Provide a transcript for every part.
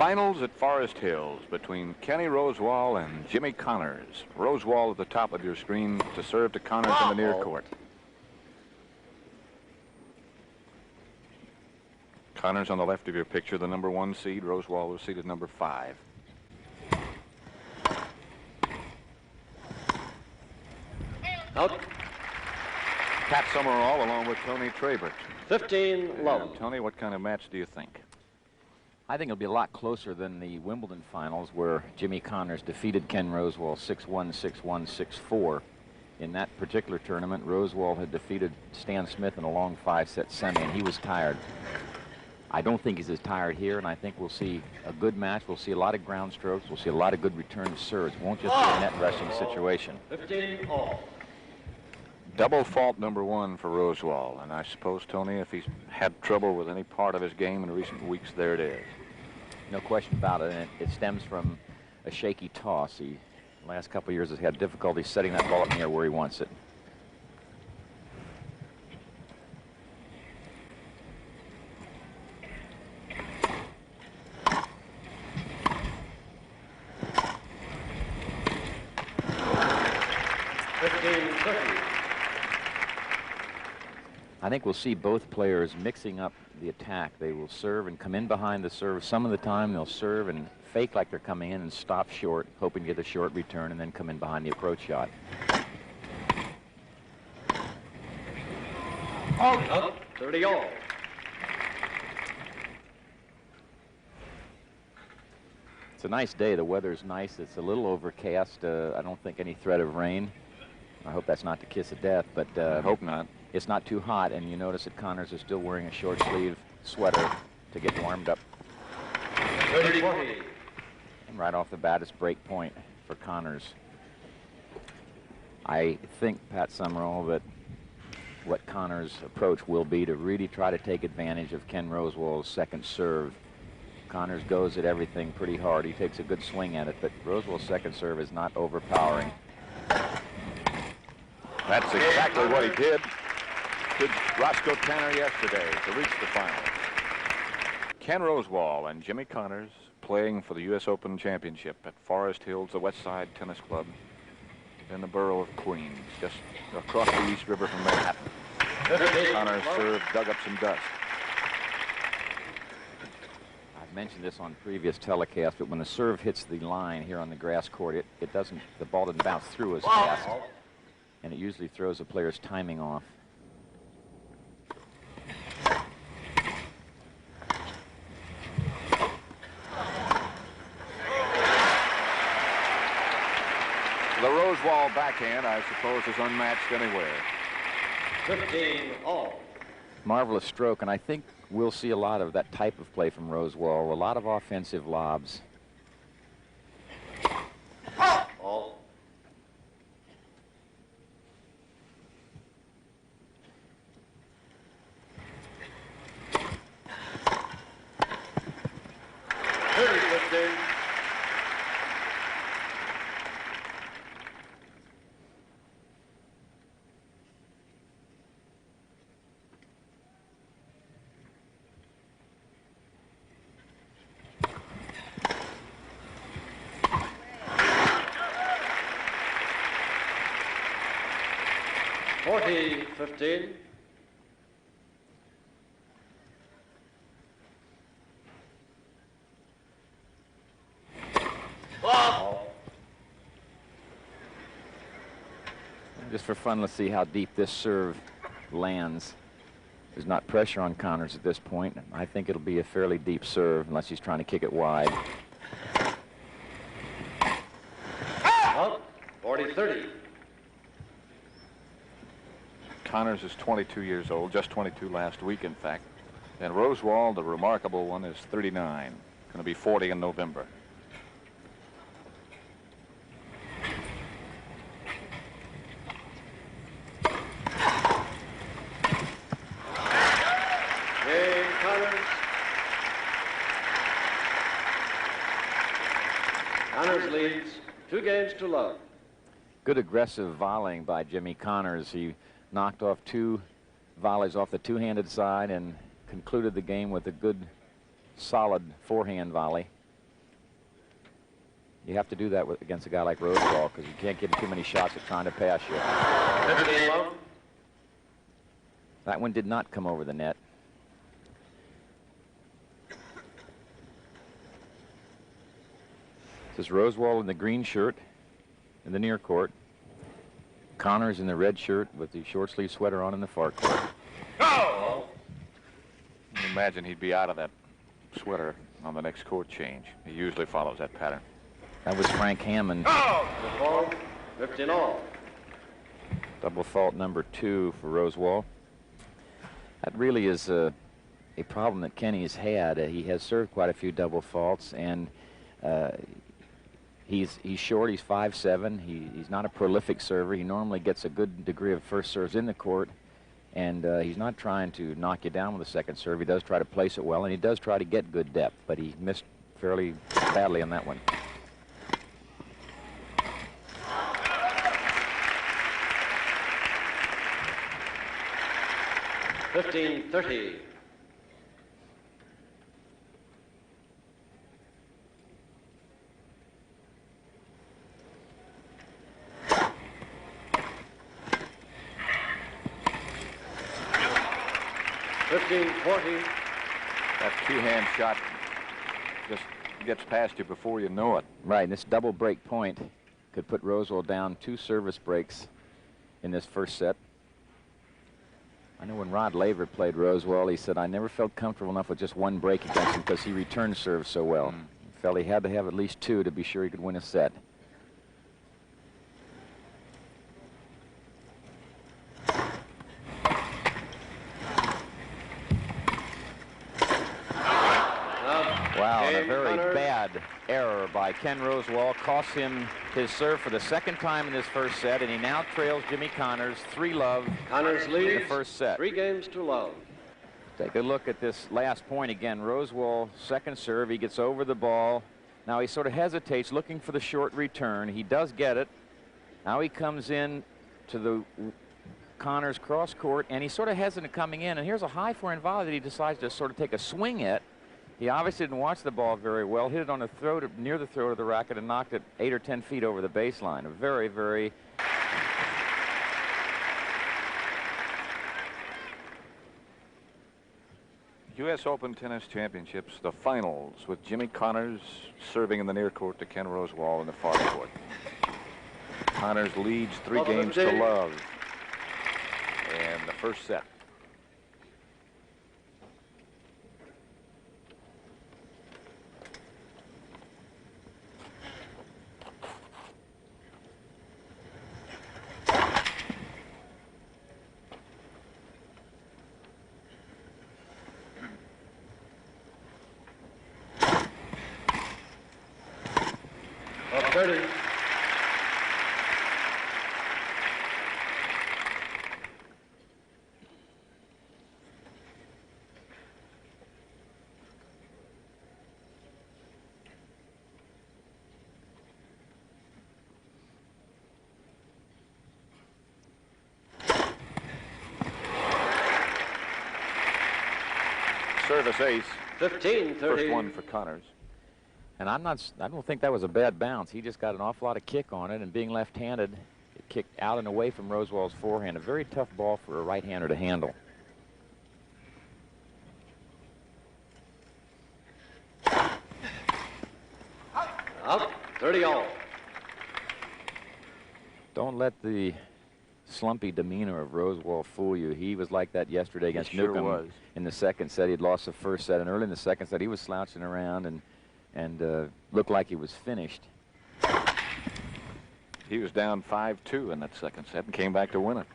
Finals at Forest Hills between Kenny Rosewall and Jimmy Connors. Rosewall at the top of your screen to serve to Connors in the near court. Connors on the left of your picture, the #1 seed. Rosewall was seated #5. Out. Pat Summerall along with Tony Trabert. 15 love. Tony, what kind of match do you think? I think it'll be a lot closer than the Wimbledon finals where Jimmy Connors defeated Ken Rosewall 6-1, 6-1, 6-4. In that particular tournament, Rosewall had defeated Stan Smith in a long 5-set semi, and he was tired. I don't think he's as tired here, and I think we'll see a good match. We'll see a lot of ground strokes. We'll see a lot of good return serves. It won't just be a net rushing situation. 15 all. Double fault #1 for Rosewall, and I suppose, Tony, if he's had trouble with any part of his game in recent weeks, there it is. No question about it, and it stems from a shaky toss. He, the last couple of years, has had difficulty setting that ball up near where he wants it. I think we'll see both players mixing up the attack. They will serve and come in behind the serve. Some of the time they'll serve and fake like they're coming in and stop short, hoping to get a short return, and then come in behind the approach shot. Out. 30 all. It's a nice day. The weather's nice. It's a little overcast. I don't think any threat of rain. I hope that's not the kiss of death, but I hope not. It's not too hot, and you notice that Connors is still wearing a short sleeve sweater to get warmed up. 30-40. And right off the bat, it's break point for Connors. I think, Pat Summerall, that what Connors' approach will be to really try to take advantage of Ken Rosewall's second serve. Connors goes at everything pretty hard. He takes a good swing at it, but Rosewall's second serve is not overpowering. That's exactly what he did to Roscoe Tanner yesterday to reach the final. Ken Rosewall and Jimmy Connors playing for the U.S. Open Championship at Forest Hills, the West Side Tennis Club in the borough of Queens, just across the East River from Manhattan. Connors' serve dug up some dust. I've mentioned this on previous telecasts, but when the serve hits the line here on the grass court, the ball doesn't bounce through as fast, and it usually throws the player's timing off. The Rosewall backhand, I suppose, is unmatched anywhere. 15 all. Marvelous stroke, and I think we'll see a lot of that type of play from Rosewall, a lot of offensive lobs. All. Forty, 15. Just for fun, let's see how deep this serve lands. There's not pressure on Connors at this point. I think it'll be a fairly deep serve unless he's trying to kick it wide. Out. 40-30. Connors is 22 years old, just 22 last week, in fact. And Rosewall, the remarkable one, is 39. Going to be 40 in November. Connors leads 2-0. Good aggressive volleying by Jimmy Connors. He knocked off 2 volleys off the two-handed side and concluded the game with a good, solid forehand volley. You have to do that against a guy like Rosewall because you can't give him too many shots at trying to pass you. 15 love. That one did not come over the net. This is Rosewall in the green shirt in the near court. Connors in the red shirt with the short sleeve sweater on in the far court. Oh! Imagine he'd be out of that sweater on the next court change. He usually follows that pattern. That was Frank Hammond. The ball, 15 all. Double fault number 2 for Rosewall. That really is a problem that Kenny has had. He has served quite a few double faults, and he's short. He's 5'7". He's not a prolific server. He normally gets a good degree of first serves in the court, and he's not trying to knock you down with a second serve. He does try to place it well, and he does try to get good depth, but he missed fairly badly on that one. $15.30. $15.40. That two-hand shot just gets past you before you know it. Right, and this double break point could put Rosewall down 2 service breaks in this first set. I know when Rod Laver played Rosewall, he said, I never felt comfortable enough with just 1 break against him because he returned serve so well. He felt he had to have at least 2 to be sure he could win a set. Wow, and a very bad error by Ken Rosewall cost him his serve for the second time in this first set, and he now trails Jimmy Connors 3-love Connors in leads the first set. 3 games to love. Take a look at this last point again. Rosewall, second serve. He gets over the ball. Now he sort of hesitates, looking for the short return. He does get it. Now he comes in to the Connors cross court, and he's sort of hesitant coming in. And here's a high forehand volley that he decides to sort of take a swing at. He obviously didn't watch the ball very well, hit it on the throat, near the throat of the racket, and knocked it 8 or 10 feet over the baseline. A very, very... U.S. Open Tennis Championships, the finals, with Jimmy Connors serving in the near court to Ken Rosewall in the far court. Connors leads 3 games to love in the first set. Up 30. Service ace. 15-30. First one for Connors. And I don't think that was a bad bounce. He just got an awful lot of kick on it, and being left-handed, it kicked out and away from Rosewall's forehand. A very tough ball for a right-hander to handle. Up 30 all. Don't let the slumpy demeanor of Rosewall fool you. He was like that yesterday against Newcomb in the second set. He'd lost the first set, and early in the second set, he was slouching around and looked like he was finished. He was down 5-2 in that second set and came back to win it.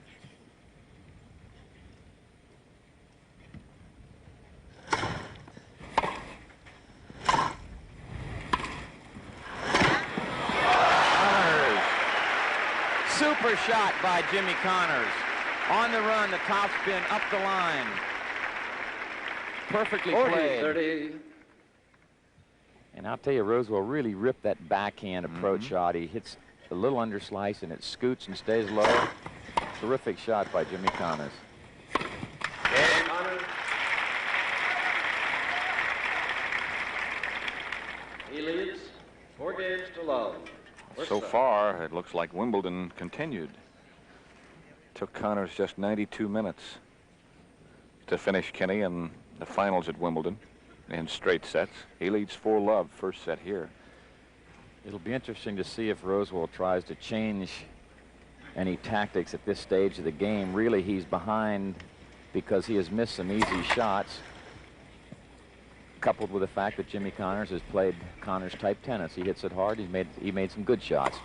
Super shot by Jimmy Connors. On the run, the top spin up the line. Perfectly played. 40-30. And I'll tell you, Rosewall really ripped that backhand approach shot. He hits a little underslice, and it scoots and stays low. Terrific shot by Jimmy Connors. Connors. He leads 4 games to love. So far, it looks like Wimbledon continued. Took Connors just 92 minutes to finish Kenny in the finals at Wimbledon in straight sets. He leads 4-love first set here. It'll be interesting to see if Rosewall tries to change any tactics at this stage of the game. Really, he's behind because he has missed some easy shots, coupled with the fact that Jimmy Connors has played Connors type tennis. He hits it hard. He made some good shots.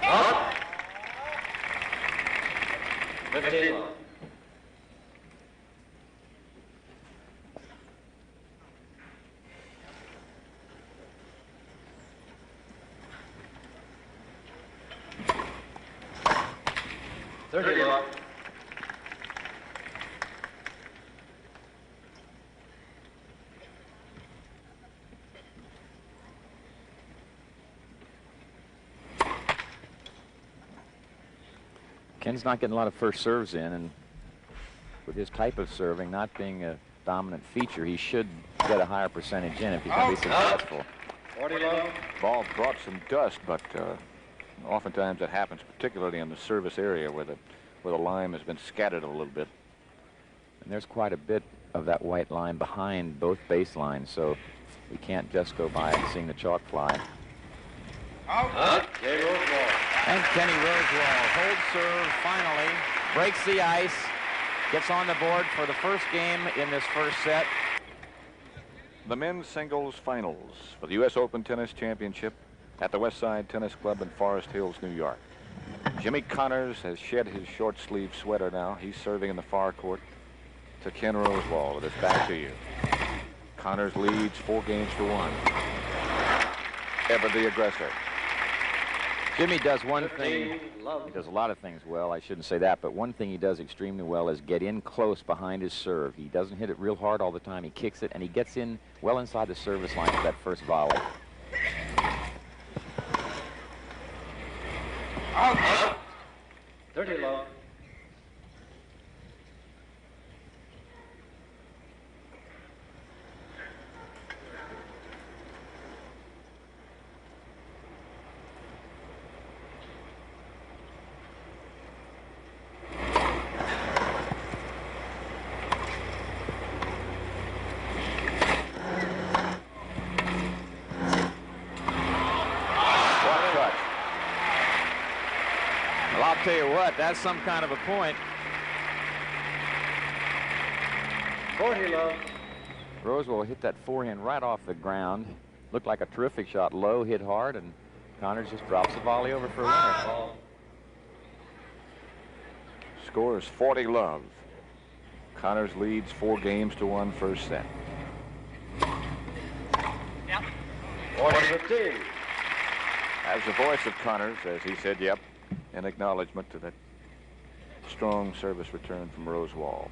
Up. 15 love. Ken's not getting a lot of first serves in, and with his type of serving not being a dominant feature, he should get a higher percentage in if he's going to be successful. 40 love. Ball brought some dust, but oftentimes it happens, particularly in the service area where the lime has been scattered a little bit. And there's quite a bit of that white line behind both baselines, so we can't just go by and seeing the chalk fly. Kenny Rosewall. And Kenny Rosewall holds serve finally, breaks the ice, gets on the board for the first game in this first set. The men's singles finals for the U.S. Open Tennis Championship at the Westside Tennis Club in Forest Hills, New York. Jimmy Connors has shed his short sleeve sweater now. He's serving in the far court to Ken Rosewall with his back to you. Connors leads 4 games to 1. Ever the aggressor. Jimmy does one thing, he does a lot of things well, I shouldn't say that, but one thing he does extremely well is get in close behind his serve. He doesn't hit it real hard all the time, he kicks it, and he gets in well inside the service line for that first volley. Out. 30 love. I'll tell you what, that's some kind of a point. 40 love. Rosewall hit that forehand right off the ground. Looked like a terrific shot, low, hit hard, and Connors just drops the volley over for a winner. Score is 40 love. Connors leads 4 games to 1 first set. 40-15. As the voice of Connors, as he said, yep, in acknowledgement to that strong service return from Rosewall.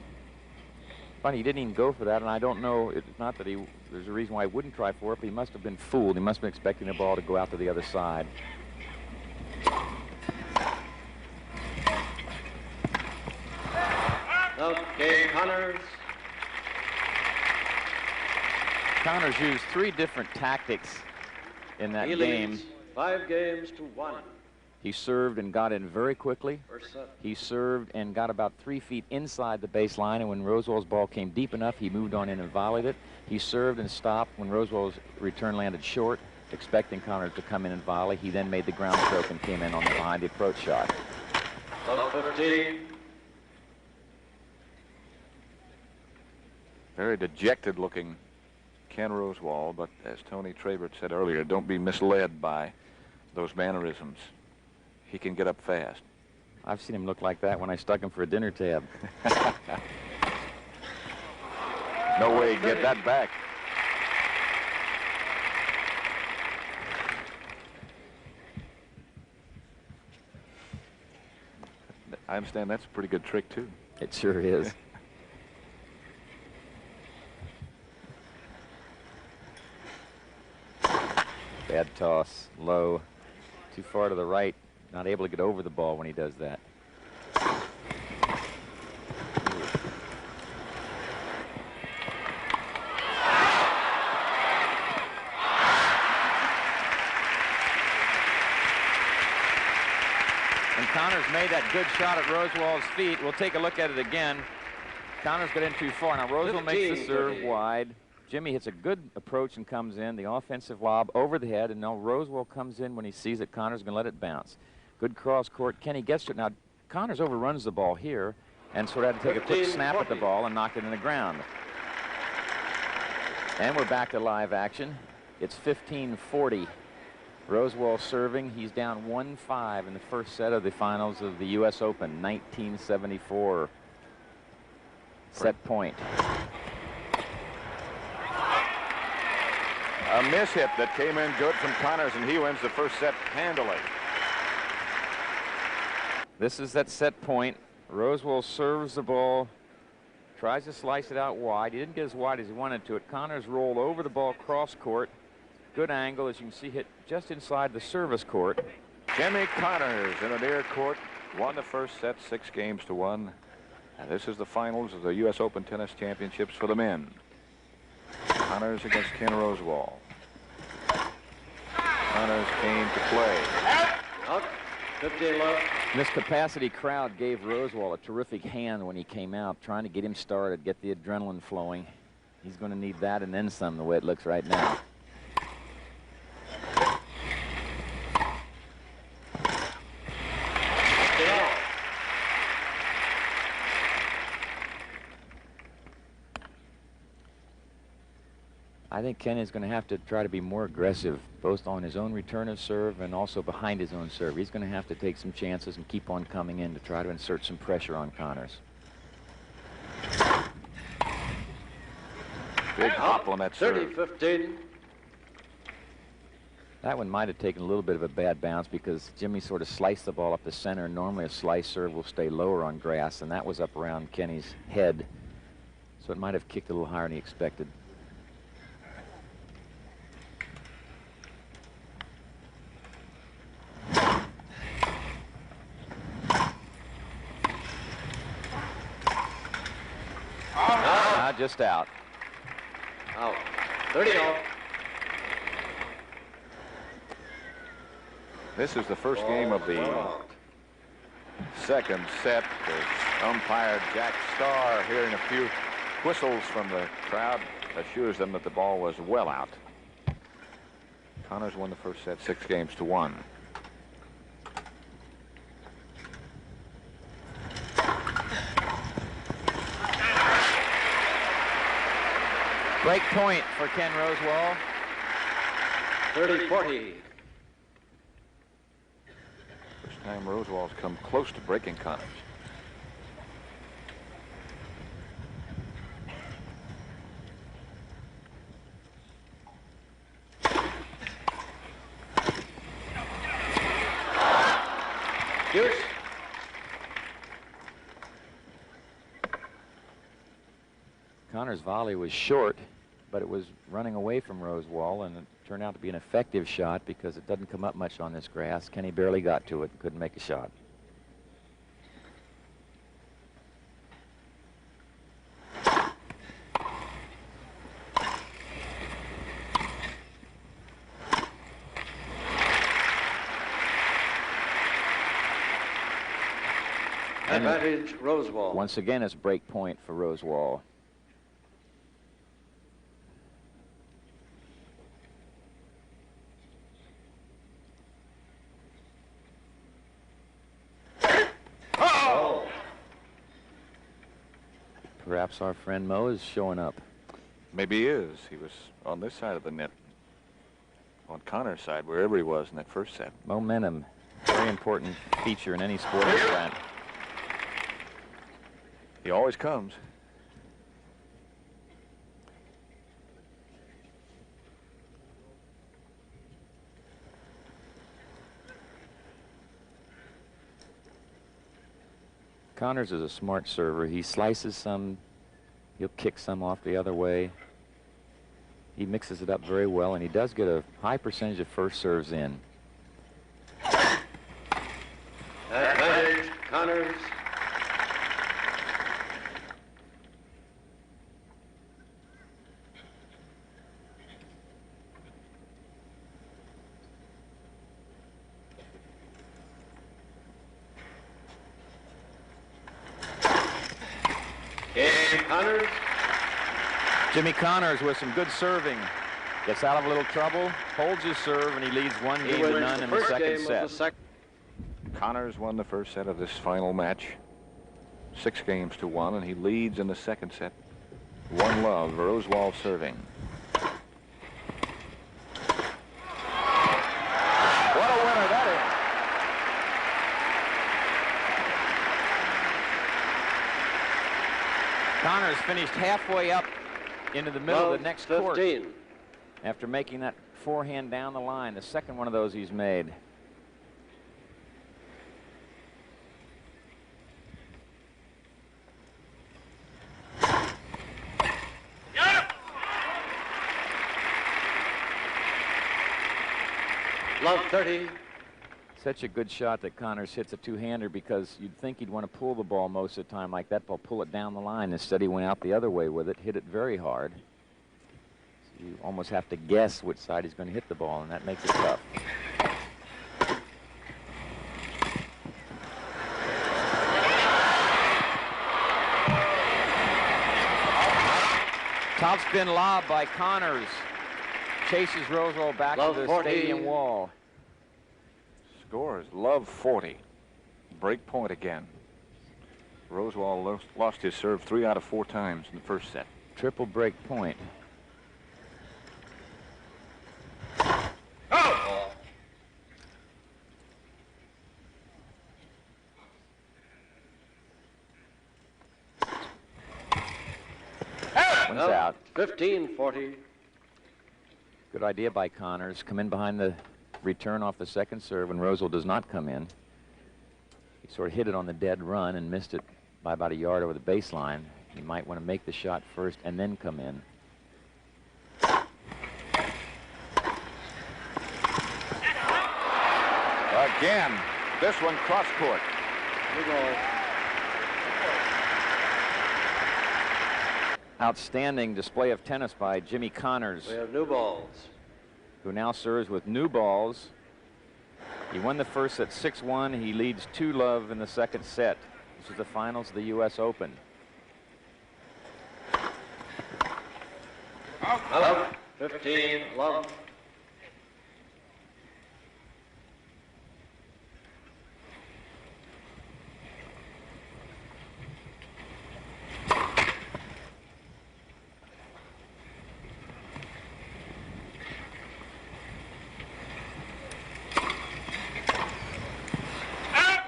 Funny, he didn't even go for that, and I don't know, it's not that there's a reason why he wouldn't try for it, but he must have been fooled. He must have been expecting the ball to go out to the other side. Okay, Connors. Connors used 3 different tactics in that game. 5 games to 1. He served and got in very quickly. First set. He served and got about 3 feet inside the baseline, and when Rosewall's ball came deep enough, he moved on in and volleyed it. He served and stopped when Rosewall's return landed short, expecting Connors to come in and volley. He then made the ground stroke and came in on the behind the approach shot. 15. Very dejected looking Ken Rosewall, but as Tony Trabert said earlier, don't be misled by those mannerisms. He can get up fast. I've seen him look like that when I stuck him for a dinner tab. No way he'd get that back. I understand that's a pretty good trick, too. It sure is. Bad toss, low, too far to the right, not able to get over the ball when he does that. Connors made that good shot at Rosewall's feet. We'll take a look at it again. Connors got in too far. Now Rosewall makes the serve wide. Jimmy hits a good approach and comes in. The offensive lob over the head, and now Rosewall comes in when he sees that Connors going to let it bounce. Good cross court. Kenny gets to it. Now Connors overruns the ball here and sort of had to take a quick snap at the ball and knock it in the ground. And we're back to live action. It's 15-40. Rosewall serving. He's down 1-5 in the first set of the finals of the U.S. Open, 1974. Set point. A miss hit that came in good from Connors, and he wins the first set handily. This is that set point. Rosewall serves the ball, tries to slice it out wide. He didn't get as wide as he wanted to. Connors rolled over the ball cross court. Good angle, as you can see, hit just inside the service court. Jimmy Connors in the near court won the first set 6-1. And this is the finals of the U.S. Open Tennis Championships for the men. Connors against Ken Rosewall. Connors came to play. Out. 15 love. This capacity crowd gave Rosewall a terrific hand when he came out, trying to get him started, get the adrenaline flowing. He's going to need that and then some, the way it looks right now. I think Ken is going to have to try to be more aggressive, both on his own return of serve and also behind his own serve. He's going to have to take some chances and keep on coming in to try to insert some pressure on Connors. Big hop on that serve. 30-15. That one might have taken a little bit of a bad bounce because Jimmy sort of sliced the ball up the center. Normally a slice serve will stay lower on grass, and that was up around Kenny's head. So it might have kicked a little higher than he expected. Just out. Out. 30-all. This is the first game of the second set. The umpire Jack Starr, hearing a few whistles from the crowd, assures them that the ball was well out. Connors won the first set 6-1. Break point for Ken Rosewall. 30-40. First time Rosewall's come close to breaking Connors. Deuce. Connors' volley was short, but it was running away from Rosewall, and it turned out to be an effective shot because it doesn't come up much on this grass. Kenny barely got to it and couldn't make a shot. Advantage Rosewall. Once again, it's break point for Rosewall. Perhaps our friend Mo is showing up. Maybe he is. He was on this side of the net, on Connors' side, wherever he was in that first set. Momentum, very important feature in any sporting event. He always comes. Connors is a smart server. He slices some, he'll kick some off the other way. He mixes it up very well, and he does get a high percentage of first serves in. Advantage Connors. Game, Connors. Jimmy Connors with some good serving. Gets out of a little trouble, holds his serve, and he leads 1 game to none in the second set. Connors won the first set of this final match, 6-1, and he leads in the second set. 1-love, Rosewall serving. What a winner that is. Connors finished halfway up into the middle of the next 15. court after making that forehand down the line, the second one of those he's made. Love 30. Such a good shot that Connors hits a two-hander, because you'd think he'd want to pull the ball most of the time like that ball, pull it down the line. Instead, he went out the other way with it, hit it very hard. So you almost have to guess which side he's going to hit the ball, and that makes it tough. Topspin lob by Connors. Chases Rosewall back to the 40. stadium wall. Scores, love 40. Break point again. Rosewall lost his serve 3 out of 4 times in the first set. Triple break point. Oh! One's out. 15-40. Good idea by Connors. Come in behind the return off the second serve, and Rosewall does not come in. He sort of hit it on the dead run and missed it by about a yard over the baseline. He might want to make the shot first and then come in. Again, this one cross court. Good ball. Outstanding display of tennis by Jimmy Connors, We have new balls. who now serves with new balls. He won the first set 6-1. He leads 2-love in the second set. This is the finals of the U.S. Open. Love 15. Love.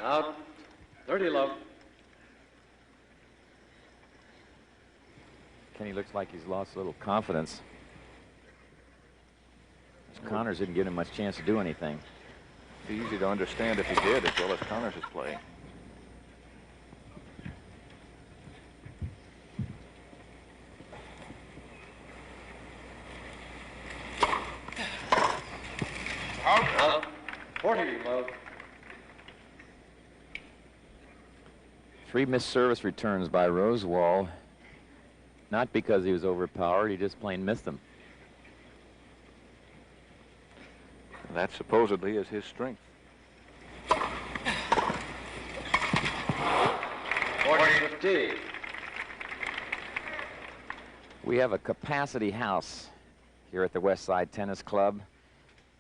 Out. 30 love. Kenny looks like he's lost a little confidence. Connors didn't give him much chance to do anything. It's easy to understand if he did, as well as Connors is playing. Out. 40 love. 3 missed service returns by Rosewall. Not because he was overpowered, he just plain missed them. That supposedly is his strength. 40-15. We have a capacity house here at the West Side Tennis Club.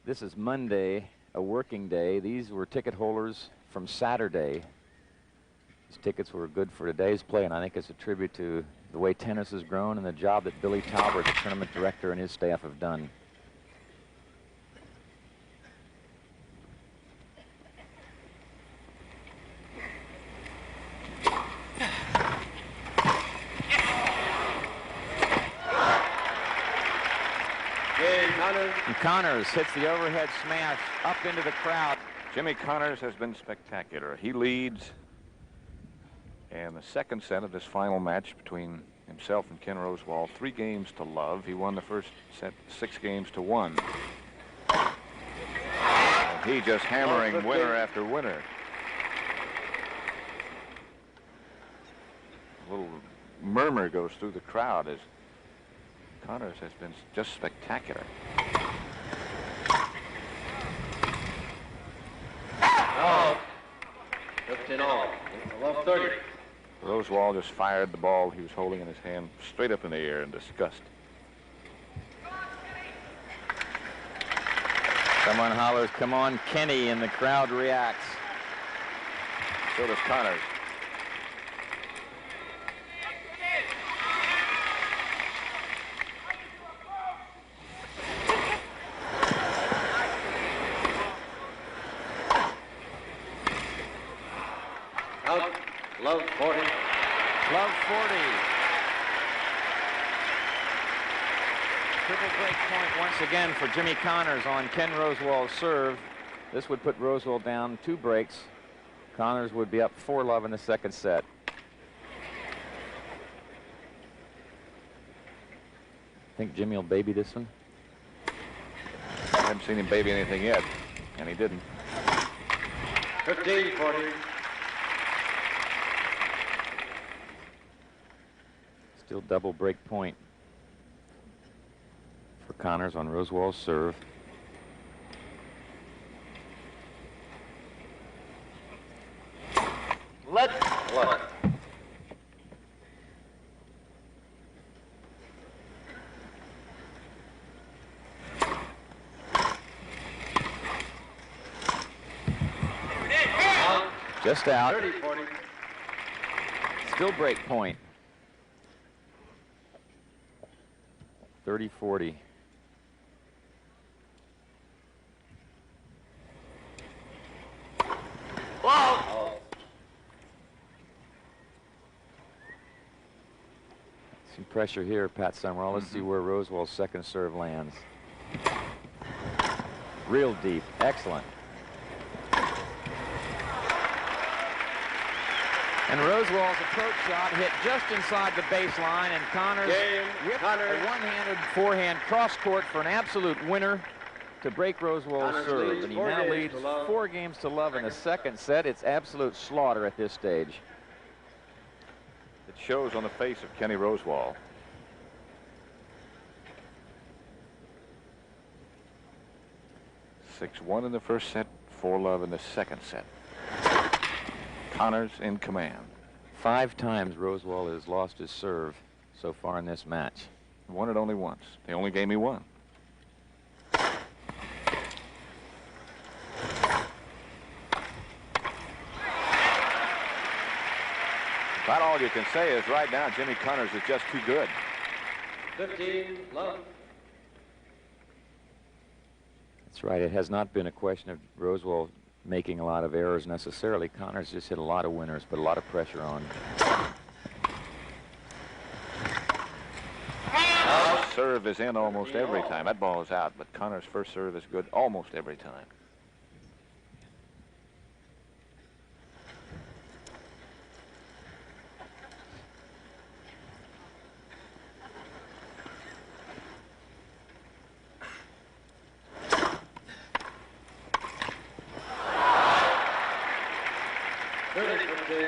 This is Monday, a working day. These were ticket holders from Saturday. These tickets were good for today's play, and I think it's a tribute to the way tennis has grown and the job that Billy Talbert, the tournament director, and his staff have done. And Connors hits the overhead smash up into the crowd. Jimmy Connors has been spectacular. He leads in the second set of this final match between himself and Ken Rosewall, 3-love. He won the first set 6-1. And he just hammering winner after winner. A little murmur goes through the crowd as Connors has been just spectacular. Oh. 15 all. Love 30. Rosewall just fired the ball he was holding in his hand straight up in the air in disgust. Someone hollers, "Come on, Kenny," and the crowd reacts. So does Connors. Out. Love 40. Love 40. Triple break point once again for Jimmy Connors on Ken Rosewall's serve. This would put Rosewall down 2 breaks. Connors would be up 4-love in the second set. Think Jimmy will baby this one? I haven't seen him baby anything yet, and he didn't. 15-40. Still double break point for Connors on Rosewall's serve. Let. Just out. 30-40. Still break point. 30-40. Whoa! Some pressure here, Pat Summerall. Let's see where Rosewall's second serve lands. Real deep. Excellent. And Rosewall's approach shot hit just inside the baseline, and Connors whipped a one-handed forehand cross-court for an absolute winner to break Rosewall's serve. And he now leads 4 games to love in the second set. It's absolute slaughter at this stage. It shows on the face of Kenny Rosewall. (6-1) in the first set, 4-love in the second set. Connors in command. 5 times Rosewall has lost his serve so far in this match. Won it only once. The only game he won. About all you can say is right now Jimmy Connors is just too good. 15-love. That's right. It has not been a question of Rosewall making a lot of errors necessarily. Connors just hit a lot of winners, but a lot of pressure on. Serve is in almost every time. That ball is out, but Connors' first serve is good almost every time.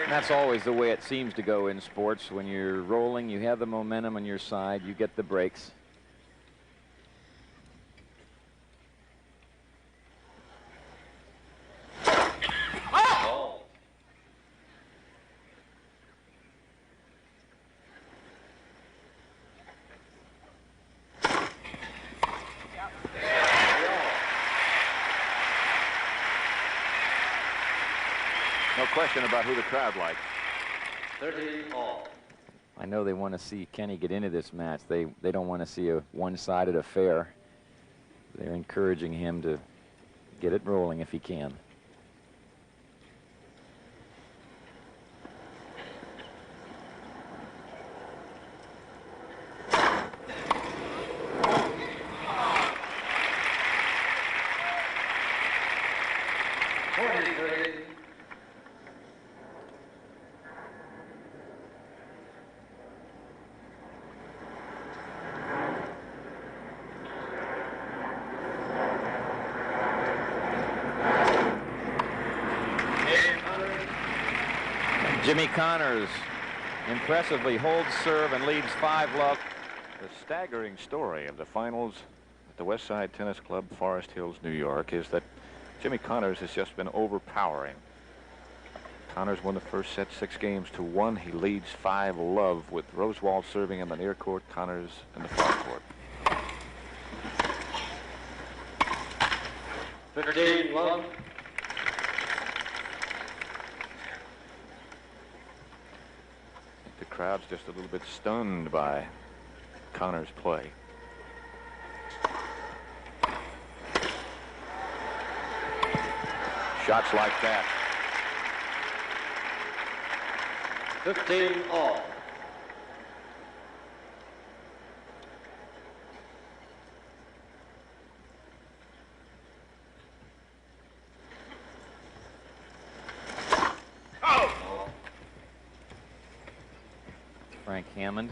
That's always the way it seems to go in sports. When you're rolling, you have the momentum on your side, you get the breaks. Oh. No question about who the crowd likes. 30-all. I know they want to see Kenny get into this match. They don't want to see a one-sided affair. They're encouraging him to get it rolling if he can. Jimmy Connors impressively holds serve and leads 5-love. The staggering story of the finals at the West Side Tennis Club, Forest Hills, New York, is that Jimmy Connors has just been overpowering. Connors won the first set 6-1. He leads 5-love with Rosewall serving in the near court, Connors in the far court. 15-love. The crowd's just a little bit stunned by Connors' play. Shots like that. 15-all. Frank Hammond,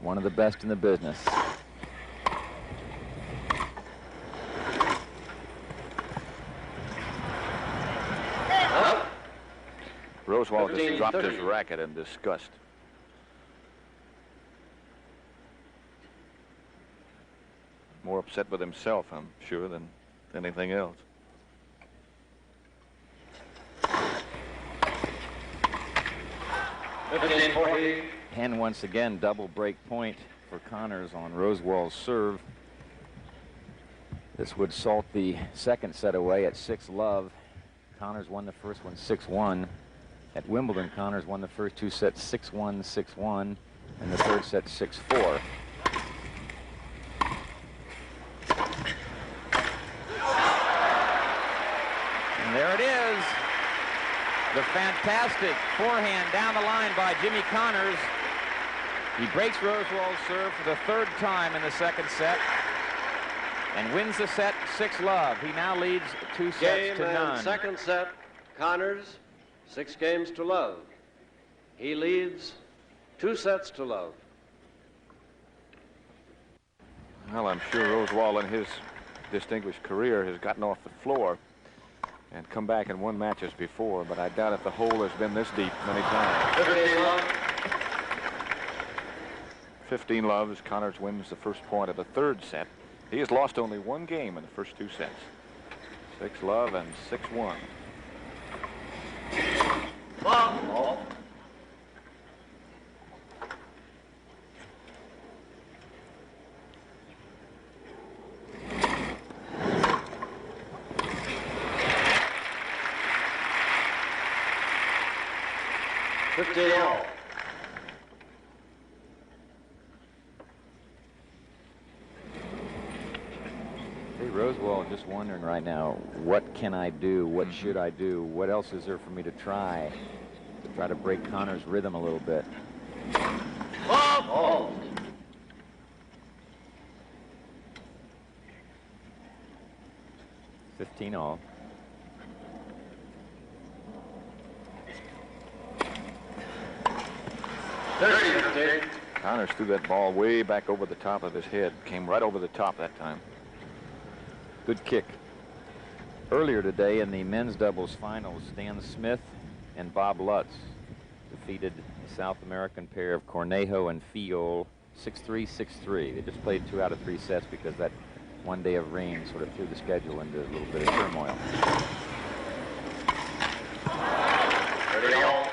one of the best in the business. Rosewall just dropped 15-30. his racket in disgust. More upset with himself, I'm sure, than anything else. And once again, double break point for Connors on Rosewall's serve. This would salt the second set away at 6-love. Connors won the first one 6-1. At Wimbledon, Connors won the first 2 sets 6-1, 6-1, and the third set 6-4. And there it is. The fantastic forehand down the line by Jimmy Connors. He breaks Rosewall's serve for the third time in the second set and wins the set 6-love. He now leads 2 sets to none. Second set, Connors, 6-love. He leads 2 sets to love. Well, I'm sure Rosewall in his distinguished career has gotten off the floor and come back and won matches before, but I doubt if the hole has been this deep many times. 15-love. 15-love as Connors wins the first point of the third set. He has lost only 1 game in the first 2 sets. 6-love and 6-1. Ball. Rosewall just wondering right now, what can I do? What should I do? What else is there for me to try to break Connors' rhythm a little bit? Oh. 15-all. Connors threw that ball way back over the top of his head. Came right over the top that time. Good kick. Earlier today in the men's doubles finals, Stan Smith and Bob Lutz defeated the South American pair of Cornejo and Fiol 6-3, 6-3. They just played 2 out of 3 sets because that one day of rain sort of threw the schedule into a little bit of turmoil. 30-all.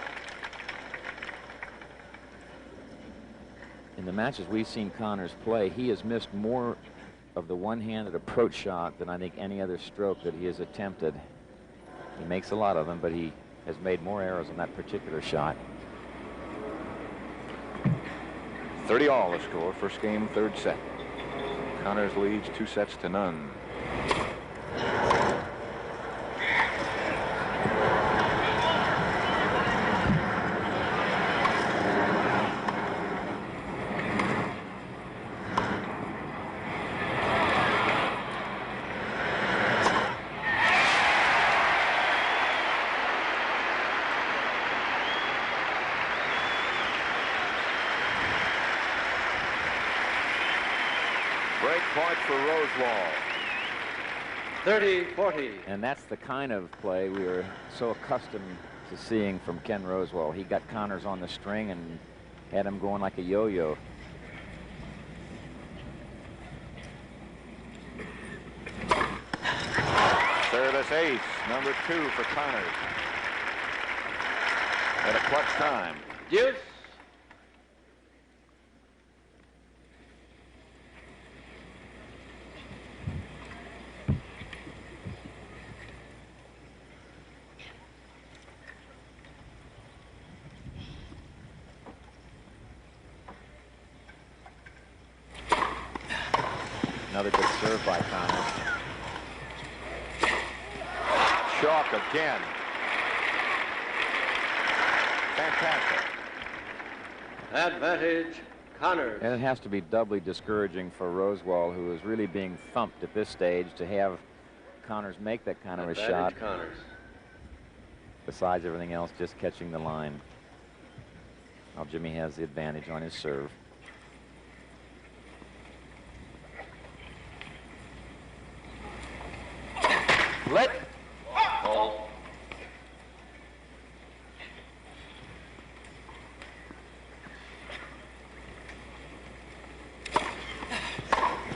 In the matches we've seen Connors play, he has missed more of the one-handed approach shot than I think any other stroke that he has attempted. He makes a lot of them, but he has made more errors on that particular shot. 30-all the score. First game, third set. Connors leads 2 sets to none. Break point for Rosewall. 30-40. And that's the kind of play we are so accustomed to seeing from Ken Rosewall. He got Connors on the string and had him going like a yo-yo. Service ace, number 2 for Connors. At a clutch time. Deuce. Another good serve by Connors. Chalk again. Fantastic. Advantage, Connors. And it has to be doubly discouraging for Rosewall, who is really being thumped at this stage, to have Connors make that kind of a shot. Advantage, Connors. Besides everything else, just catching the line. Now Jimmy has the advantage on his serve. Let. Ball.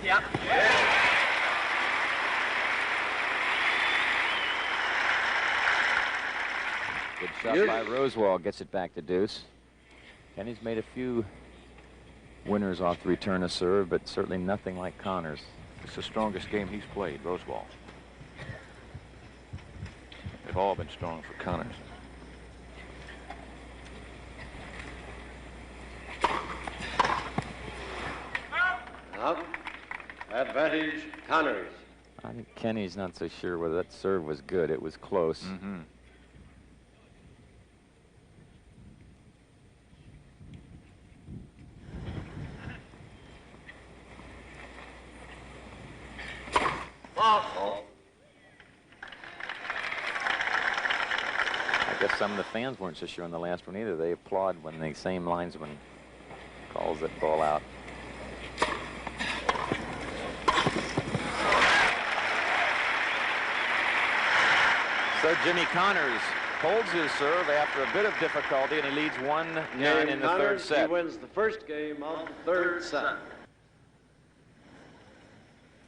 Yeah. Good shot by Rosewall, gets it back to deuce. Kenny's made a few winners off the return of serve, but certainly nothing like Connors. It's the strongest game he's played, Rosewall. They've all been strong for Connors. Out. Advantage, Connors. I think Kenny's not so sure whether that serve was good. It was close. Mm-hmm. Ball. I guess some of the fans weren't so sure on the last one either. They applaud when the same linesman calls that ball out. So Jimmy Connors holds his serve after a bit of difficulty, and he leads 1-9 in the third set. He wins the first game of the third set.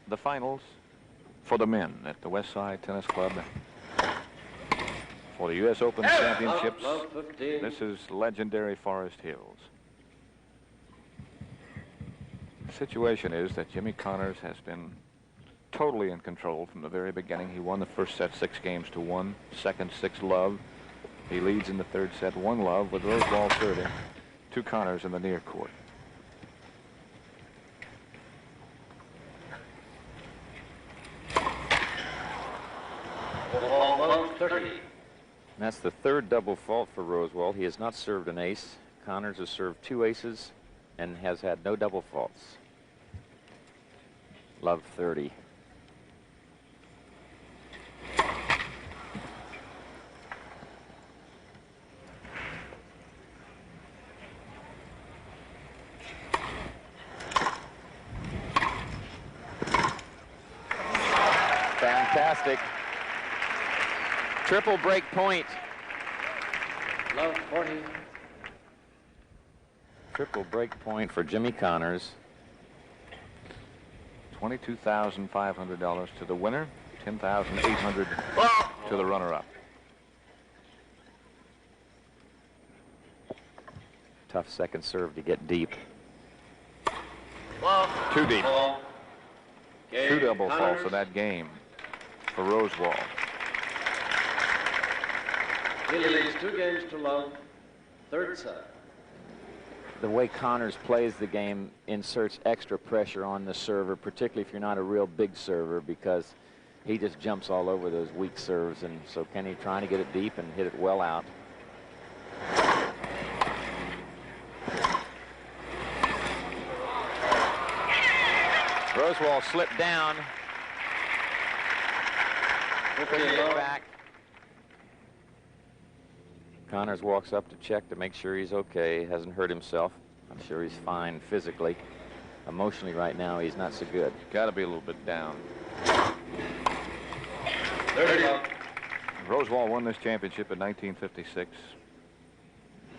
The finals for the men at the West Side Tennis Club for the U.S. Open Championships. Love 15. This is legendary Forest Hills. The situation is that Jimmy Connors has been totally in control from the very beginning. He won the first set 6-1, second 6-love. He leads in the third set 1-love with Rosewall serving, 2 Connors in the near court. Ball 30. That's the third double fault for Rosewall. He has not served an ace. Connors has served 2 aces and has had no double faults. Love 30. Fantastic. Triple break point. Love 40. Triple break point for Jimmy Connors. $22,500 to the winner, $10,800 to the runner-up. Tough second serve to get deep. Too deep. Game, 2 double Connors. faults in that game for Rosewall. He leads 2 games to love. Third set. The way Connors plays the game inserts extra pressure on the server, particularly if you're not a real big server, because he just jumps all over those weak serves. And so Kenny trying to get it deep and hit it well out. Rosewall slipped down. Couldn't get back. Connors walks up to check to make sure he's okay. Hasn't hurt himself. I'm sure he's fine physically. Emotionally right now, he's not so good. Got to be a little bit down. 30. Rosewall won this championship in 1956.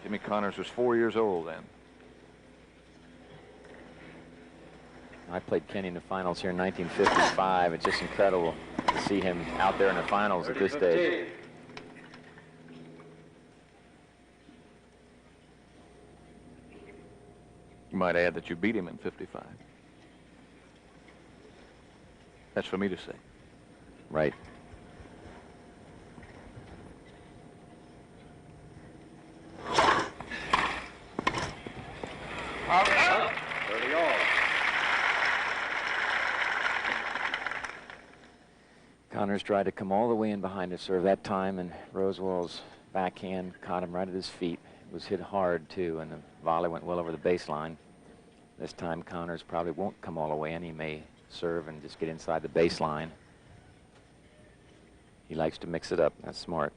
Jimmy Connors was 4 years old then. I played Kenny in the finals here in 1955. It's just incredible to see him out there in the finals at this stage. You might add that you beat him in 55. That's for me to say. Right. Up. 30 all. Connors tried to come all the way in behind the serve that time, and Rosewall's backhand caught him right at his feet. It was hit hard, too, and the volley went well over the baseline. This time, Connors probably won't come all the way in. He may serve and just get inside the baseline. He likes to mix it up. That's smart.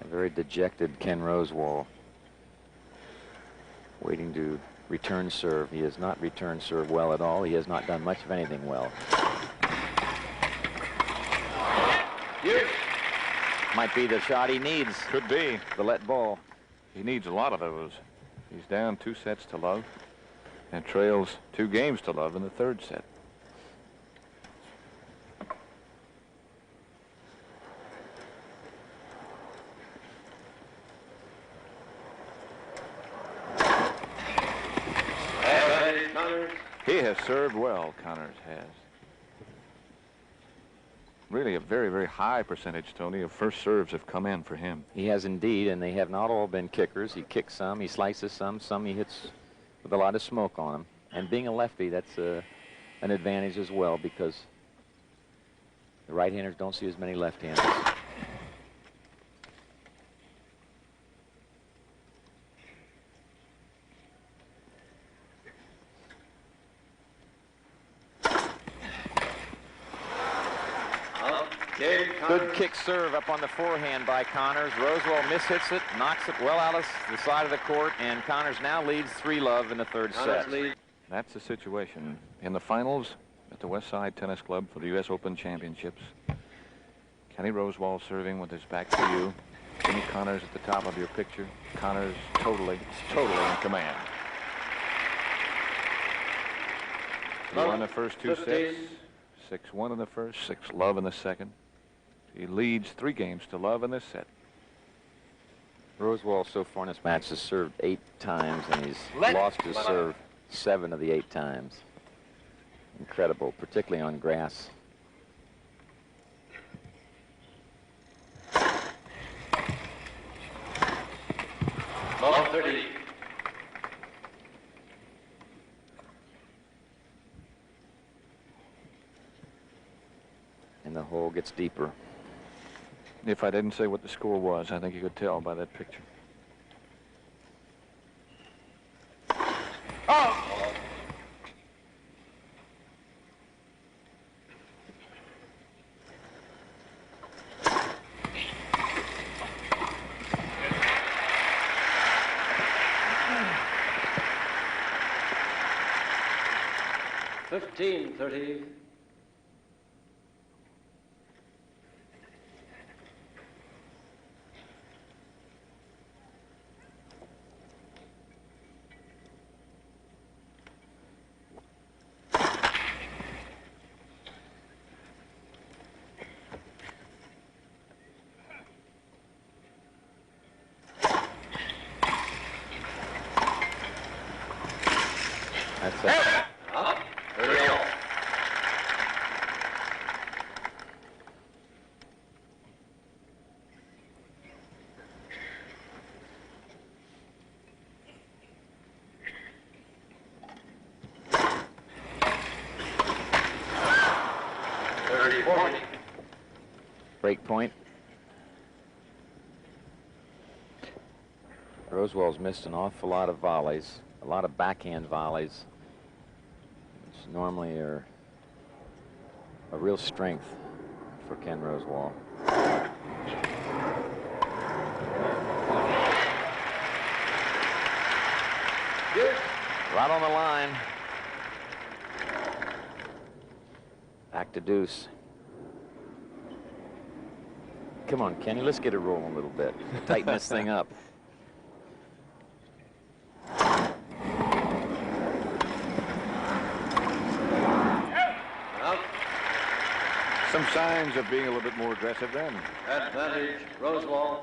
A very dejected Ken Rosewall, waiting to return serve. He has not returned serve well at all. He has not done much of anything well. Yes. Might be the shot he needs. Could be. The let ball. He needs a lot of those. He's down 2 sets to love and trails 2 games to love in the 3rd set. He has served well, Connors has. Really a very, very high percentage, Tony, of first serves have come in for him. He has indeed, and they have not all been kickers. He kicks some, he slices some he hits with a lot of smoke on him. And being a lefty, that's an advantage as well, because the right-handers don't see as many left-handers. Good kick serve up on the forehand by Connors. Rosewall mishits it, knocks it well out of the side of the court, and Connors now leads 3-love in the 3rd set. That's the situation in the finals at the West Side Tennis Club for the U.S. Open Championships. Kenny Rosewall serving with his back to you. Jimmy Connors at the top of your picture. Connors totally in command. He won the first 2 sets. 6-1 in the first, 6-love in the second. He leads 3 games to love in this set. Rosewall so far in this match has served 8 times, and he's lost his serve 7 of the 8 times. Incredible, particularly on grass. Love 30. And the hole gets deeper. If I didn't say what the score was, I think you could tell by that picture. Oh! $15-30. That's it. Up. 30 all. Break point. Rosewall's missed an awful lot of volleys, a lot of backhand volleys, which normally are a real strength for Ken Rosewall. Right on the line. Back to deuce. Come on, Kenny, let's get it rolling a little bit. Tighten this thing up. Some signs of being a little bit more aggressive then. Advantage, Rosewall.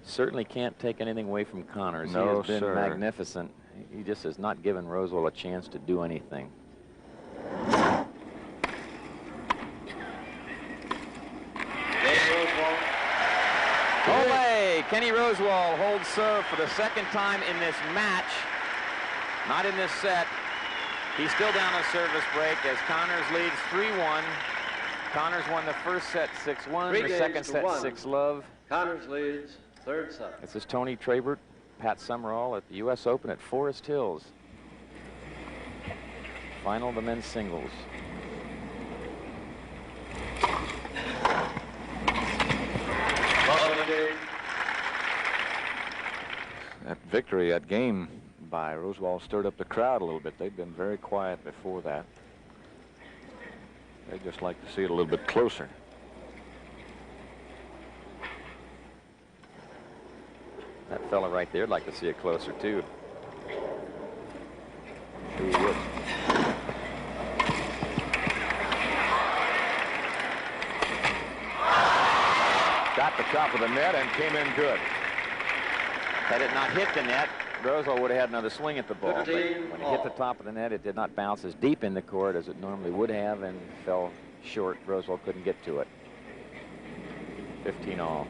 Certainly can't take anything away from Connors. No, he has been sir. magnificent. He just has not given Rosewall a chance to do anything. Ole! Kenny Rosewall holds serve for the second time in this match. Not in this set. He's still down a service break as Connors leads 3-1. Connors won the first set 6-1, the second set 6-love. Connors leads third set. This is Tony Trabert, Pat Summerall at the U.S. Open at Forest Hills. Final of the men's singles. That victory, that game by Rosewall stirred up the crowd a little bit. They'd been very quiet before that. They'd just like to see it a little bit closer. That fella right there would like to see it closer, too. He would. Got the top of the net and came in good. Had it not hit the net, Rosewall would have had another swing at the ball. But 15 when it hit the top of the net, it did not bounce as deep in the court as it normally would have and fell short. Rosewall couldn't get to it. 15 all.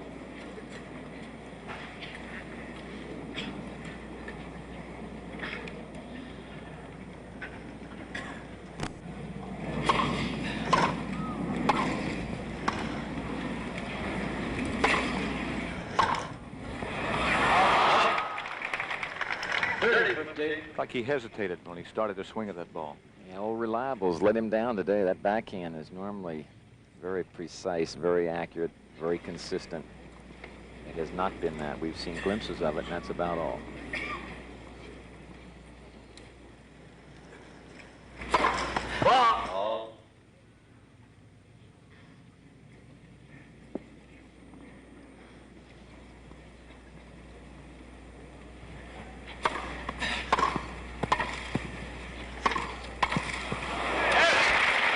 Like he hesitated when he started to swing at that ball. Yeah, old Reliables let him down today. That backhand is normally very precise, very accurate, very consistent. It has not been that. We've seen glimpses of it, and that's about all. Ball.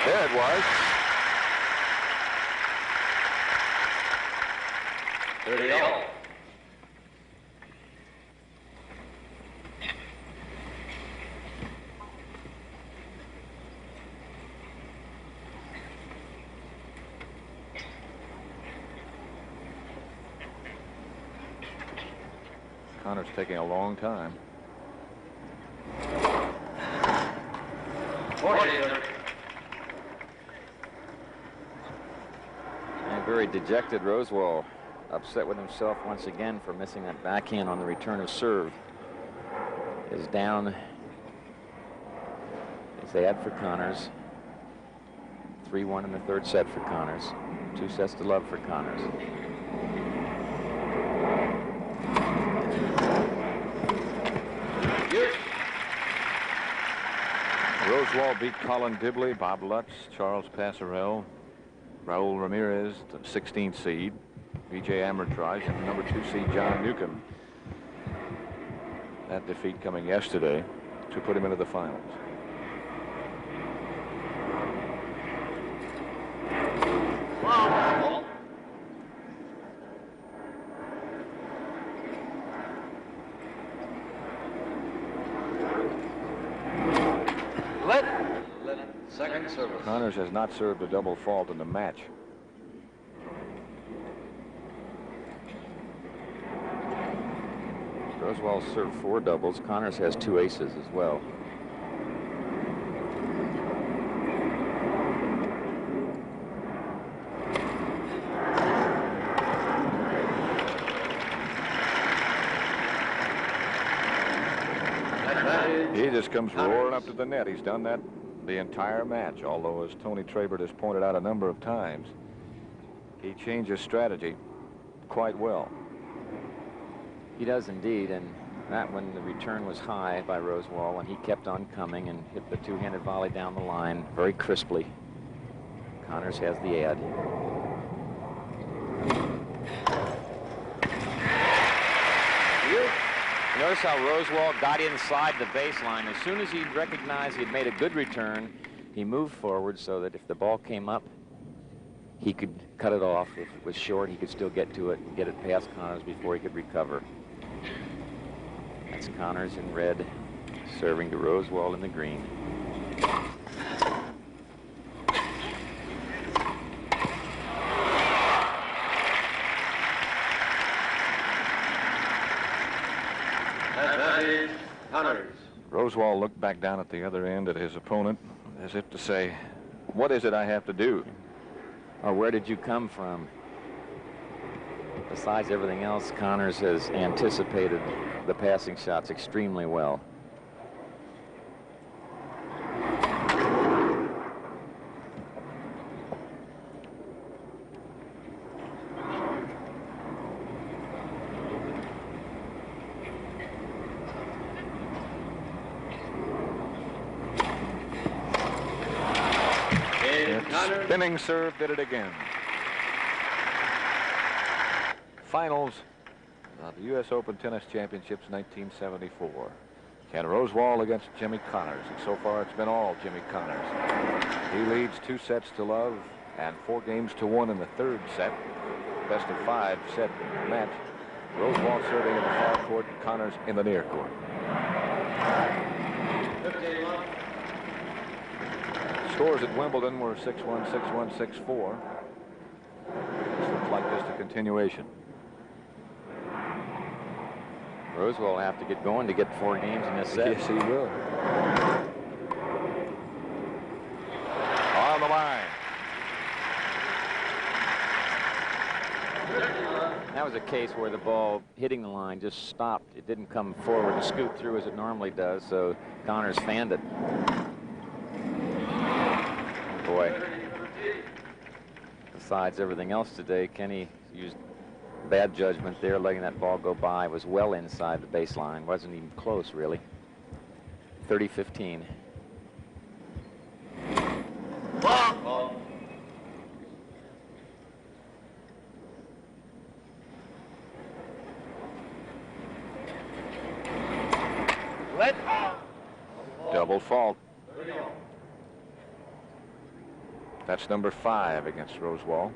There it was. 30 all. Connors taking a long time. 40. And very dejected Rosewall, upset with himself once again for missing that backhand on the return of serve. Is down as they add for Connors. 3-1 in the third set for Connors. 2 sets to love for Connors. Rosewall beat Colin Dibley, Bob Lutz, Charles Passerelle, Raul Ramirez, the 16th seed, Vijay Amritraj, and the number 2 seed John Newcomb. That defeat coming yesterday to put him into the finals. Second service. Connors has not served a double fault in the match. Rosewall served 4 doubles. Connors has 2 aces as well. He just comes roaring up to the net. He's done that the entire match, although, as Tony Trabert has pointed out a number of times, he changes strategy quite well. He does indeed, and that when the return was high by Rosewall, and he kept on coming and hit the 2-handed volley down the line very crisply. Connors has the ad. Notice how Rosewall got inside the baseline. As soon as he recognized he had made a good return, He moved forward so that if the ball came up, he could cut it off. If it was short, he could still get to it and get it past Connors before he could recover. That's Connors in red, serving to Rosewall in the green. Connors. Rosewall looked back down at the other end at his opponent as if to say, what is it I have to do? Or where did you come from? Besides everything else, Connors has anticipated the passing shots extremely well. Spinning serve did it again. Finals of the U.S. Open Tennis Championships 1974. Ken Rosewall against Jimmy Connors, and so far it's been all Jimmy Connors. He leads 2-0 and 4-1 in the third set. Best of 5 set match. Rosewall serving in the far court, Connors in the near court. Scores at Wimbledon were 6-1, 6-1, 6-4. This looks like just a continuation. Rosewall will have to get going to get 4 games in this set. Yes, he will. On the line. That was a case where the ball hitting the line just stopped. It didn't come forward and scoot through as it normally does, so Connors fanned it. Boy, besides everything else today, Kenny used bad judgment there, letting that ball go by. It was well inside the baseline. Wasn't even close, really. 30-15. Double fault. That's number 5 against Rosewall.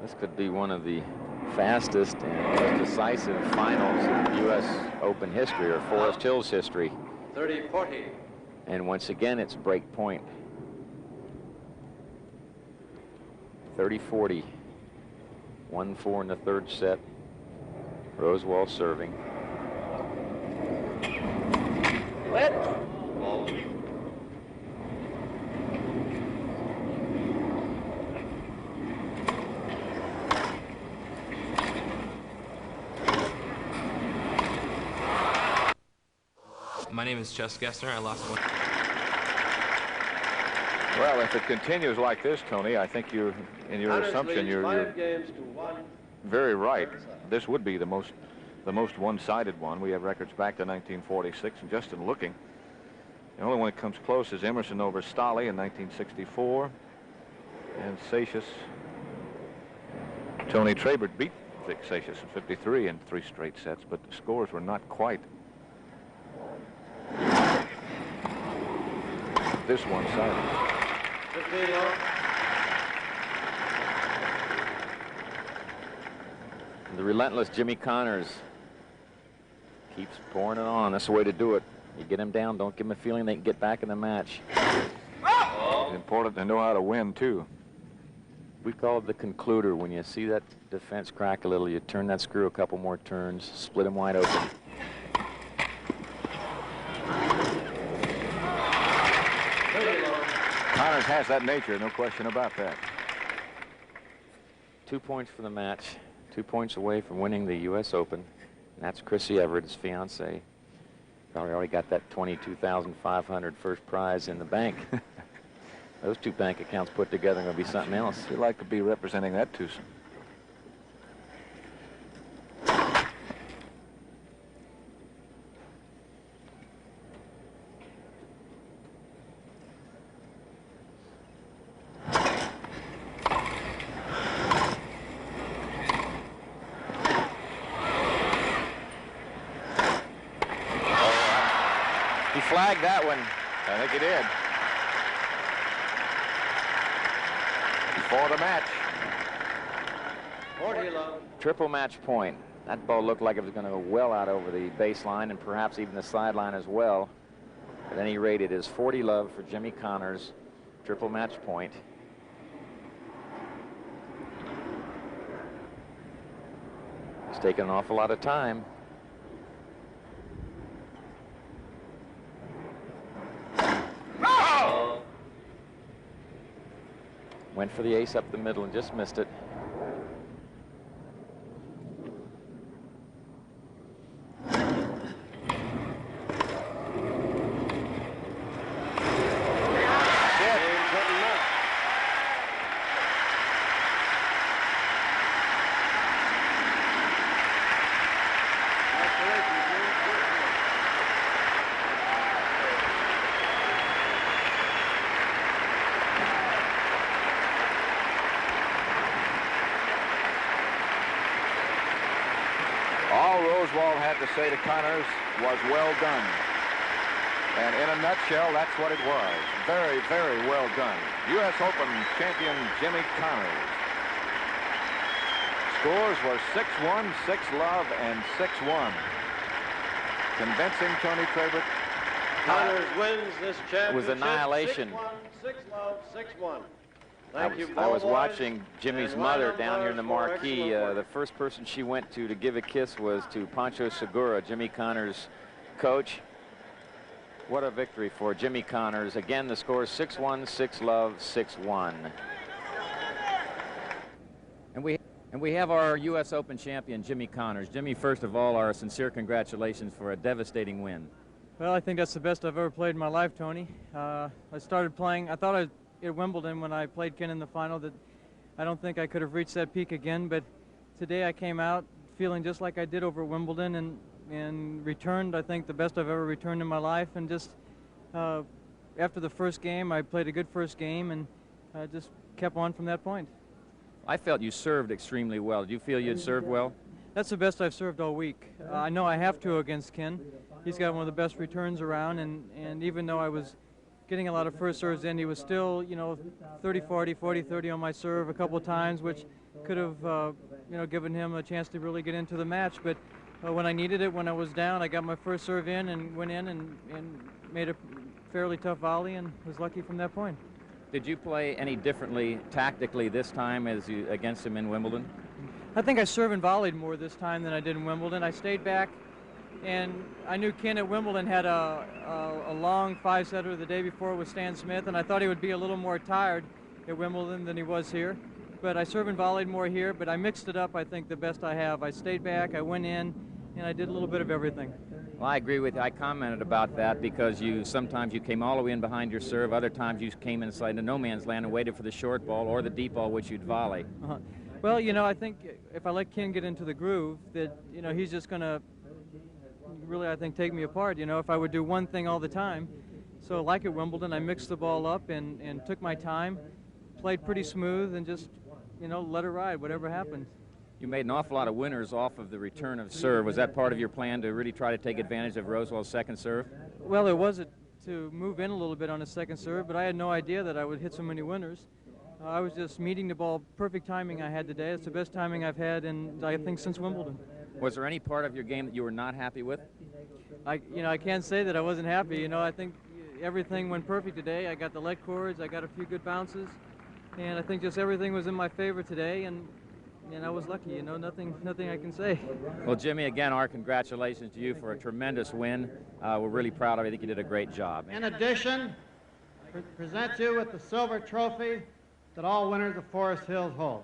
This could be one of the fastest and most decisive finals in U.S. Open history, or Forest Hills history. 30-40. And once again, it's break point. 30-40. 1-4 in the third set. Rosewall serving. My name is Jess Gessner. I lost one. Well, if it continues like this, Tony, I think you, in your assumption, you're very right. This would be the most one-sided one. We have records back to 1946, and just in looking, the only one that comes close is Emerson over Stolle in 1964, and Seixas. Tony Trabert beat Vic Seixas in 53 in 3 straight sets, but the scores were not quite this one-sided. The relentless Jimmy Connors keeps pouring it on. That's the way to do it. You get him down, don't give him a feeling they can get back in the match. It's important to know how to win, too. We call it the concluder. When you see that defense crack a little, you turn that screw a couple more turns, split him wide open. Connors has that nature, no question about that. 2 points for the match, 2 points away from winning the U.S. Open. And that's Chrissy Everett, his fiancée. Probably already got that $22,500 first prize in the bank. Those 2 bank accounts put together are going to be something else. You'd like to be representing that twosome. flag that one? I think he did. For the match. 40 love. Triple match point. That ball looked like it was going to go well out over the baseline and perhaps even the sideline as well. At any rate, it is 40 love for Jimmy Connors. Triple match point. It's taken an awful lot of time. Oh! Went for the ace up the middle and just missed it. All Rosewall had to say to Connors was well done. And in a nutshell, that's what it was. Very, very well done. U.S. Open champion Jimmy Connors. Scores were 6-1, 6-love, and 6-1. Convincing Tony Trabert. Connors wins this championship. It was annihilation. 6-1, 6-love, 6-1. Thank you, I was ball boys. watching Jimmy's And mother right down here in the umpires for marquee. excellent work. The first person she went to give a kiss was to Pancho Segura, Jimmy Connors' coach. What a victory for Jimmy Connors. Again, the score is 6-1, 6-love, 6-1. And we have our U.S. Open champion, Jimmy Connors. Jimmy, first of all, our sincere congratulations for a devastating win. Well, I think that's the best I've ever played in my life, Tony. I started playing, I thought at Wimbledon when I played Ken in the final that I don't think I could have reached that peak again, but today I came out feeling just like I did over at Wimbledon and returned, I think, the best I've ever returned in my life. And just after the first game, I played a good first game and just kept on from that point. I felt you served extremely well. Did you feel you had served well? That's the best I've served all week. I know I have to against Ken. He's got one of the best returns around, and even though I was getting a lot of first serves in, he was still, you know, 30-40, 40-30 on my serve a couple of times, which could have, you know, given him a chance to really get into the match. But when I needed it, when I was down, I got my first serve in and went in and made a fairly tough volley and was lucky from that point. Did you play any differently tactically this time against him in Wimbledon? I think I served and volleyed more this time than I did in Wimbledon. I stayed back, and I knew Ken at Wimbledon had a long five-setter the day before with Stan Smith, and I thought he would be a little more tired at Wimbledon than he was here. But I served and volleyed more here, but I mixed it up, I think, the best I have. I stayed back, I went in, and I did a little bit of everything. Well, I agree with you. I commented about that because sometimes you came all the way in behind your serve, other times you came inside the no man's land and waited for the short ball or the deep ball, which you'd volley. Well, you know, I think if I let Ken get into the groove, that, you know, he's just going to really, I think, take me apart, you know, if I would do one thing all the time. So like at Wimbledon, I mixed the ball up and took my time, played pretty smooth, and just, you know, let it ride, whatever happened. You made an awful lot of winners off of the return of serve. Was that part of your plan to really try to take advantage of Rosewall's second serve? Well, it was to move in a little bit on his second serve, but I had no idea that I would hit so many winners. I was just meeting the ball, perfect timing I had today. It's the best timing I've had in, I think, since Wimbledon. Was there any part of your game that you were not happy with? I can't say that I wasn't happy. You know, I think everything went perfect today. I got the leg cords, I got a few good bounces, and I think just everything was in my favor today, and I was lucky. You know, nothing I can say. Well, Jimmy, again, our congratulations to you for a tremendous win. We're really proud of you. I think you did a great job. In addition, present you with the silver trophy that all winners of Forest Hills hold.